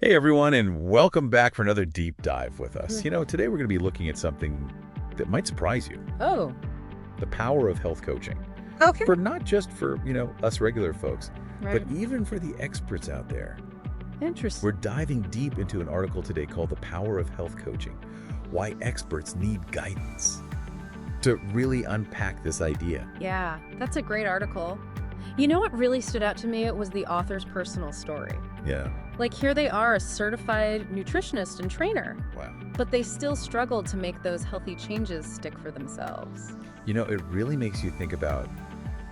Hey everyone, and welcome back for another deep dive with us. Today we're going to be looking at something that might surprise you. Oh, The power of health coaching. okay. For not just for, us regular folks, Right. but even for the experts out there. Interesting. We're diving deep into an article today called The Power of Health Coaching: Why Experts Need Guidance. To really unpack this idea. Yeah, that's a great article. You know what really stood out to me? It was the author's personal story. Yeah. Like, here they are, a certified nutritionist and trainer, Wow. but they still struggled to make those healthy changes stick for themselves. It really makes you think about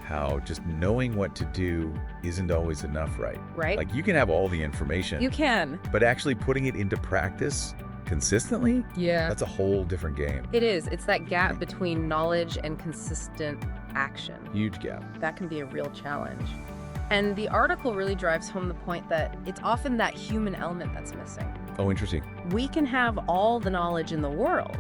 how just knowing what to do isn't always enough, right? Right? Like, you can have all the information. You can. But actually putting it into practice consistently, Yeah. that's a whole different game. It is. It's that gap between knowledge and consistent action. Huge gap. That can be a real challenge. And the article really drives home the point that it's often that human element that's missing. Oh, interesting. We can have all the knowledge in the world,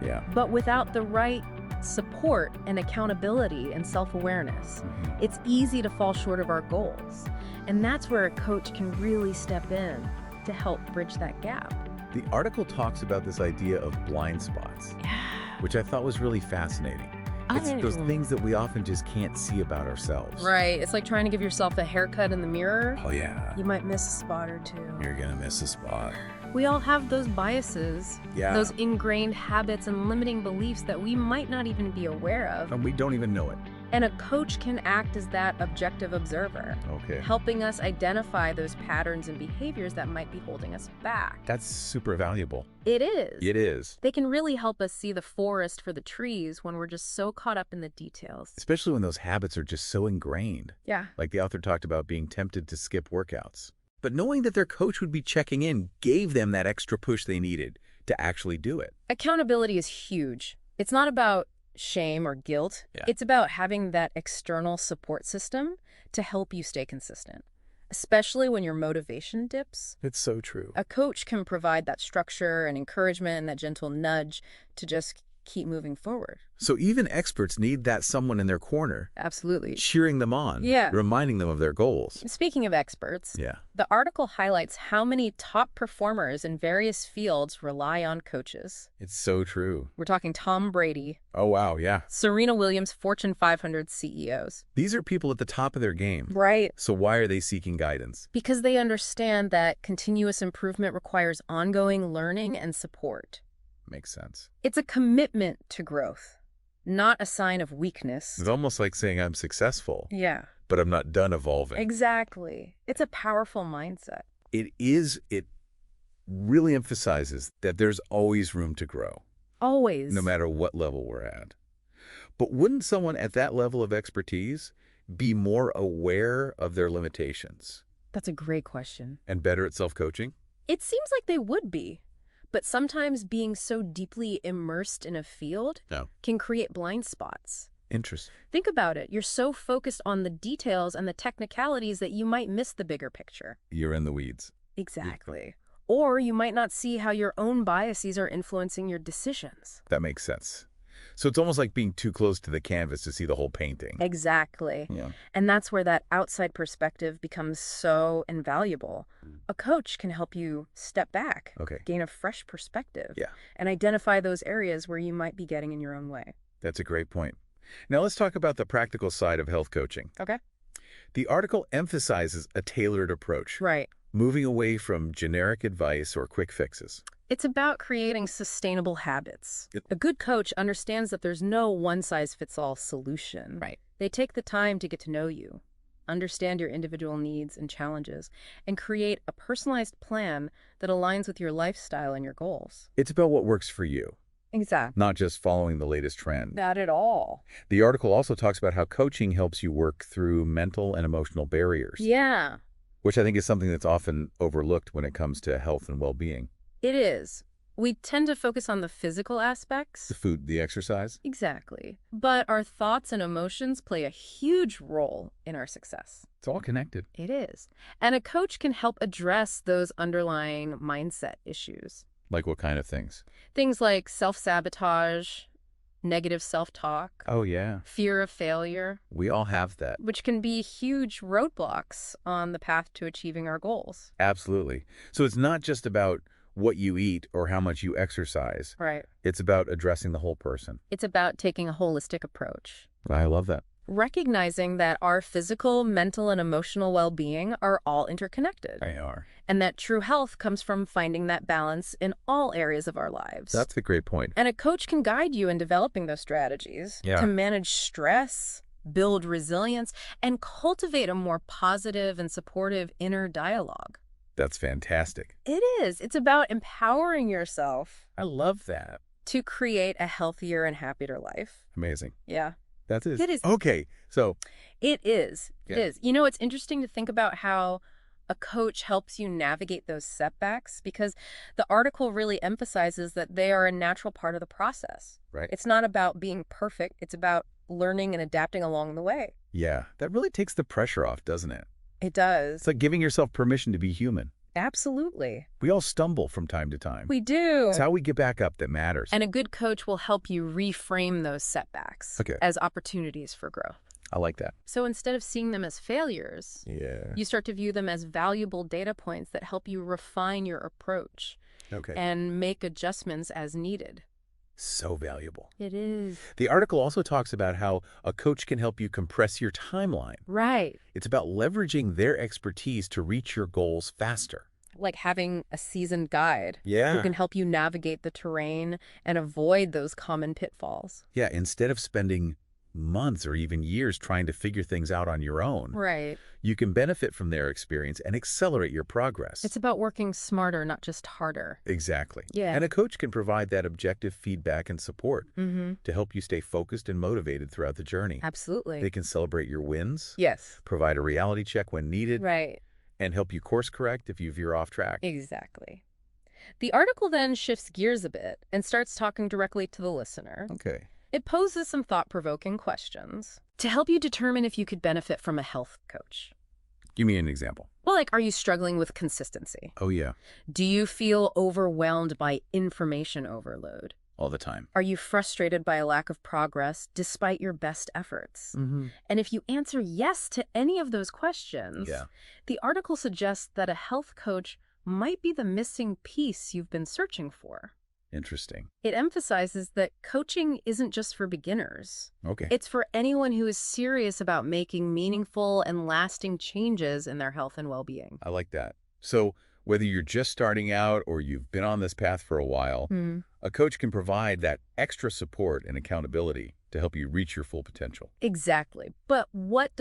Yeah. but without the right support and accountability and self-awareness, it's easy to fall short of our goals. And that's where a coach can really step in to help bridge that gap. The article talks about this idea of blind spots, which I thought was really fascinating. It's those things that we often just can't see about ourselves. Right. It's like trying to give yourself a haircut in the mirror. Oh, yeah. You might miss a spot or two. You're going to miss a spot. We all have those biases, Yeah. those ingrained habits and limiting beliefs that we might not even be aware of. And we don't even know it. And a coach can act as that objective observer, Okay. helping us identify those patterns and behaviors that might be holding us back. That's super valuable. It is. It is. They can really help us see the forest for the trees when we're just so caught up in the details. Especially when those habits are just so ingrained. Yeah. Like the author talked about being tempted to skip workouts. But knowing that their coach would be checking in gave them that extra push they needed to actually do it. Accountability is huge. It's not about shame or guilt. Yeah. It's about having that external support system to help you stay consistent, especially when your motivation dips. It's so true. A coach can provide that structure and encouragement and that gentle nudge to just keep moving forward. So even experts need that someone in their corner, Absolutely. cheering them on, Yeah. reminding them of their goals. Speaking of experts, Yeah. the article highlights how many top performers in various fields rely on coaches. It's so true. We're talking Tom Brady, Oh, wow. Yeah. Serena Williams, Fortune 500 CEOs. These are people at the top of their game. Right. So why are they seeking guidance? Because they understand that continuous improvement requires ongoing learning and support. Makes sense. It's a commitment to growth, not a sign of weakness. It's almost like saying I'm successful, Yeah, but I'm not done evolving. exactly. It's a powerful mindset. It really emphasizes that there's always room to grow, Always. no matter what level we're at. But wouldn't someone at that level of expertise be more aware of their limitations That's a great question. and better at self-coaching? It seems like they would be. But sometimes being so deeply immersed in a field No. can create blind spots. Interesting. Think about it. You're so focused on the details and the technicalities that you might miss the bigger picture. You're in the weeds. Exactly. Or you might not see how your own biases are influencing your decisions. That makes sense. So it's almost like being too close to the canvas to see the whole painting. Exactly. Yeah. And that's where that outside perspective becomes so invaluable. A coach can help you step back, Okay. gain a fresh perspective, Yeah. and identify those areas where you might be getting in your own way. That's a great point. Now let's talk about the practical side of health coaching. Okay. The article emphasizes a tailored approach, Right. moving away from generic advice or quick fixes. It's about creating sustainable habits. Yep. A good coach understands that there's no one-size-fits-all solution. Right. They take the time to get to know you, understand your individual needs and challenges, and create a personalized plan that aligns with your lifestyle and your goals. It's about what works for you, Exactly. not just following the latest trend. Not at all. The article also talks about how coaching helps you work through mental and emotional barriers, Yeah, which I think is something that's often overlooked when it comes to health and well-being. it is. We tend to focus on the physical aspects. The food, the exercise. Exactly. But our thoughts and emotions play a huge role in our success. It's all connected. It is. And a coach can help address those underlying mindset issues. Like what kind of things? Things like self-sabotage, negative self-talk, Oh, yeah. fear of failure, We all have that. which can be huge roadblocks on the path to achieving our goals. Absolutely. So it's not just about what you eat or how much you exercise. Right. It's about addressing the whole person. It's about taking a holistic approach. I love that. Recognizing that our physical, mental, and emotional well-being are all interconnected. They are. And that true health comes from finding that balance in all areas of our lives. That's a great point. And a coach can guide you in developing those strategies to manage stress, build resilience, and cultivate a more positive and supportive inner dialogue. That's fantastic. It is. It's about empowering yourself I love that. to create a healthier and happier life. Amazing. Yeah. That is. It is. Okay. So. It is. It Yeah. is. You know, it's interesting to think about how a coach helps you navigate those setbacks, because the article really emphasizes that they are a natural part of the process. Right. It's not about being perfect. It's about learning and adapting along the way. Yeah. That really takes the pressure off, doesn't it? It does. It's like giving yourself permission to be human. Absolutely. We all stumble from time to time. We do. It's how we get back up that matters. And a good coach will help you reframe those setbacks as opportunities for growth. I like that. So instead of seeing them as failures, Yeah. you start to view them as valuable data points that help you refine your approach and make adjustments as needed. So valuable. It is. The article also talks about how a coach can help you compress your timeline. Right. It's about leveraging their expertise to reach your goals faster. Like having a seasoned guide who Yeah. can help you navigate the terrain and avoid those common pitfalls. Yeah, instead of spending months or even years trying to figure things out on your own, Right. you can benefit from their experience and accelerate your progress. It's about working smarter, not just harder. Exactly. Yeah. And a coach can provide that objective feedback and support Mm-hmm. to help you stay focused and motivated throughout the journey. Absolutely. They can celebrate your wins, Yes. provide a reality check when needed, Right. and help you course correct if you veer off track. Exactly. The article then shifts gears a bit and starts talking directly to the listener. Okay. It poses some thought-provoking questions to help you determine if you could benefit from a health coach. Give me an example. Well, like, are you struggling with consistency? Oh, yeah. Do you feel overwhelmed by information overload? All the time. Are you frustrated by a lack of progress despite your best efforts? Mm-hmm. And if you answer yes to any of those questions, the article suggests that a health coach might be the missing piece you've been searching for. Interesting. It emphasizes that coaching isn't just for beginners. Okay. It's for anyone who is serious about making meaningful and lasting changes in their health and well-being. I like that. So whether you're just starting out or you've been on this path for a while, a coach can provide that extra support and accountability to help you reach your full potential. Exactly. But what